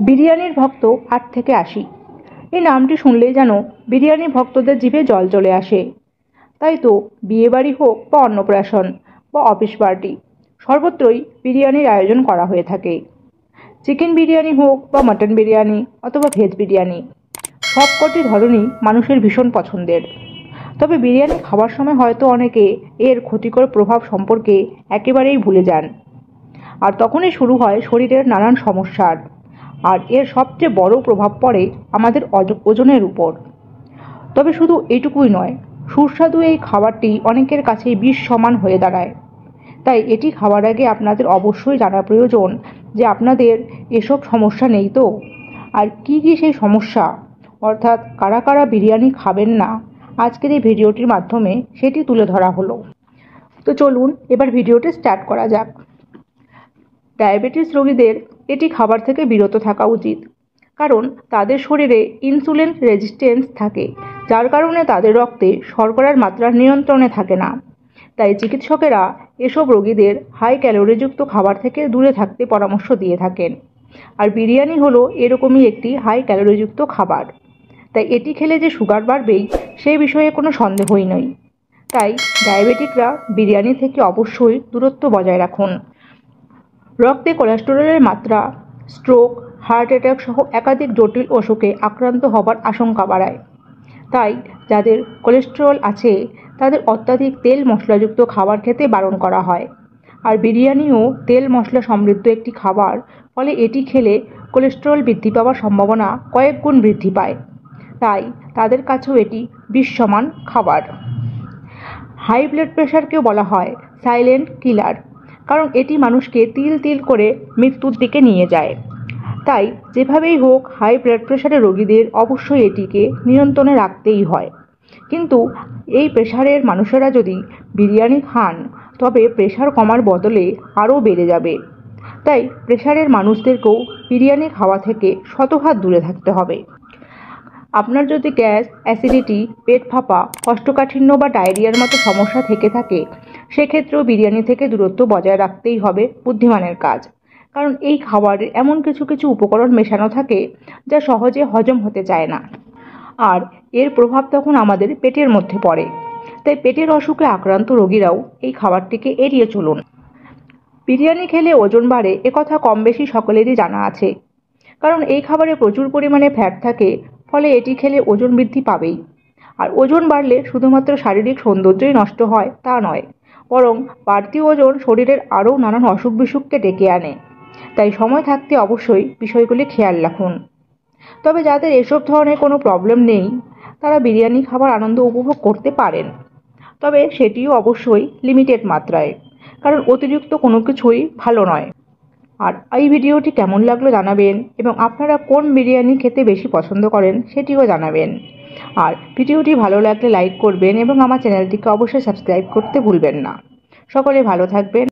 বিরিয়ানির ভক্ত 8 থেকে 80। এই নামটি শুনলেই যেন বিরিয়ানি ভক্তদের জিভে জল চলে আসে। তাই তো বিয়েবাড়ি হোক বা অন্নপ্রাশন বা অফিস পার্টি, সর্বত্রই বিরিয়ানির আয়োজন করা হয়ে থাকে। চিকেন বিরিয়ানি হোক বা মাটন বিরিয়ানি অথবা ভেজ বিরিয়ানি, সবকটি ধরনই মানুষের ভীষণ পছন্দের। তবে বিরিয়ানি খাওয়ার সময় হয়তো অনেকে এর ক্ষতিকর প্রভাব সম্পর্কে একেবারেই ভুলে যান, আর তখনই শুরু হয় শরীরের নানান সমস্যার। আর এর সবচেয়ে বড় প্রভাব পড়ে আমাদের ওজনের উপর। তবে শুধু এইটুকুই নয়, সুস্বাদু এই খাবারটি অনেকের কাছেই বিষ সমান হয়ে দাঁড়ায়। তাই এটি খাওয়ার আগে আপনাদের অবশ্যই জানা প্রয়োজন যে আপনাদের এসব সমস্যা নেই তো, আর কি কি সেই সমস্যা, অর্থাৎ কারা কারা বিরিয়ানি খাবেন না, আজকের এই ভিডিওটির মাধ্যমে সেটি তুলে ধরা হলো। তো চলুন এবার ভিডিওটি স্টার্ট করা যাক। ডায়াবেটিস রোগীদের এটি খাবার থেকে বিরত থাকা উচিত, কারণ তাদের শরীরে ইনসুলিন রেজিস্ট্যান্স থাকে, যার কারণে তাদের রক্তে শর্করার মাত্রা নিয়ন্ত্রণে থাকে না। তাই চিকিৎসকেরা এসব রোগীদের হাই ক্যালোরিযুক্ত খাবার থেকে দূরে থাকতে পরামর্শ দিয়ে থাকেন। আর বিরিয়ানি হলো এরকমই একটি হাই ক্যালোরিযুক্ত খাবার। তাই এটি খেলে যে সুগার বাড়বেই সেই বিষয়ে কোনো সন্দেহই নেই। তাই ডায়াবেটিকরা বিরিয়ানি থেকে অবশ্যই দূরত্ব বজায় রাখুন। রক্তে কোলেস্টেরলের মাত্রা স্ট্রোক, হার্ট অ্যাটাক সহ একাধিক জটিল অসুখে আক্রান্ত হবার আশঙ্কা বাড়ায়। তাই যাদের কোলেস্টেরল আছে তাদের অত্যাধিক তেল মশলাযুক্ত খাবার খেতে বারণ করা হয়। আর বিরিয়ানিও তেল মশলা সমৃদ্ধ একটি খাবার, ফলে এটি খেলে কোলেস্টেরল বৃদ্ধি পাওয়ার সম্ভাবনা কয়েক গুণ বৃদ্ধি পায়। তাই তাদের কাছেও এটি বিষ সমান খাবার। হাই ব্লাড প্রেশারকেও বলা হয় সাইলেন্ট কিলার, কারণ এটি মানুষকে তিল তিল করে মৃত্যুর দিকে নিয়ে যায়। তাই যেভাবেই হোক হাই ব্লাড প্রেশারের রোগীদের অবশ্যই এটিকে নিয়ন্ত্রণে রাখতেই হয়। কিন্তু এই প্রেশারের মানুষেরা যদি বিরিয়ানি খান তবে প্রেশার কমার বদলে আরও বেড়ে যাবে। তাই প্রেশারের মানুষদেরকেও বিরিয়ানি খাওয়া থেকে শতহাত দূরে থাকতে হবে। আপনার যদি গ্যাস, অ্যাসিডিটি, পেট ফাঁপা, কোষ্ঠকাঠিন্য বা ডায়রিয়ার মতো সমস্যা থেকে থাকে, সেক্ষেত্রেও বিরিয়ানি থেকে দূরত্ব বজায় রাখতেই হবে বুদ্ধিমানের কাজ। কারণ এই খাবারে এমন কিছু কিছু উপকরণ মেশানো থাকে যা সহজে হজম হতে চায় না, আর এর প্রভাব তখন আমাদের পেটের মধ্যে পড়ে। তাই পেটের অসুখে আক্রান্ত রোগীরাও এই খাবারটিকে এড়িয়ে চলুন। বিরিয়ানি খেলে ওজন বাড়ে একথা কম বেশি সকলেরই জানা আছে, কারণ এই খাবারে প্রচুর পরিমাণে ফ্যাট থাকে, ফলে এটি খেলে ওজন বৃদ্ধি পাবেই। আর ওজন বাড়লে শুধুমাত্র শারীরিক সৌন্দর্যই নষ্ট হয় তা নয়, বরং বাড়তি ওজন শরীরের আরও নানান অসুখ বিসুখকে ডেকে আনে। তাই সময় থাকতে অবশ্যই বিষয়গুলি খেয়াল রাখুন। তবে যাদের এসব ধরনের কোনো প্রবলেম নেই তারা বিরিয়ানি খাবার আনন্দ উপভোগ করতে পারেন, তবে সেটিও অবশ্যই লিমিটেড মাত্রায়, কারণ অতিরিক্ত কোনো কিছুই ভালো নয়। আর এই ভিডিওটি কেমন লাগলো জানাবেন, এবং আপনারা কোন বিরিয়ানি খেতে বেশি পছন্দ করেন সেটিও জানাবেন। আর ভিডিওটি ভালো লাগলে লাইক করবেন এবং আমার চ্যানেলটিকে অবশ্যই সাবস্ক্রাইব করতে ভুলবেন না। সকলে ভালো থাকবেন।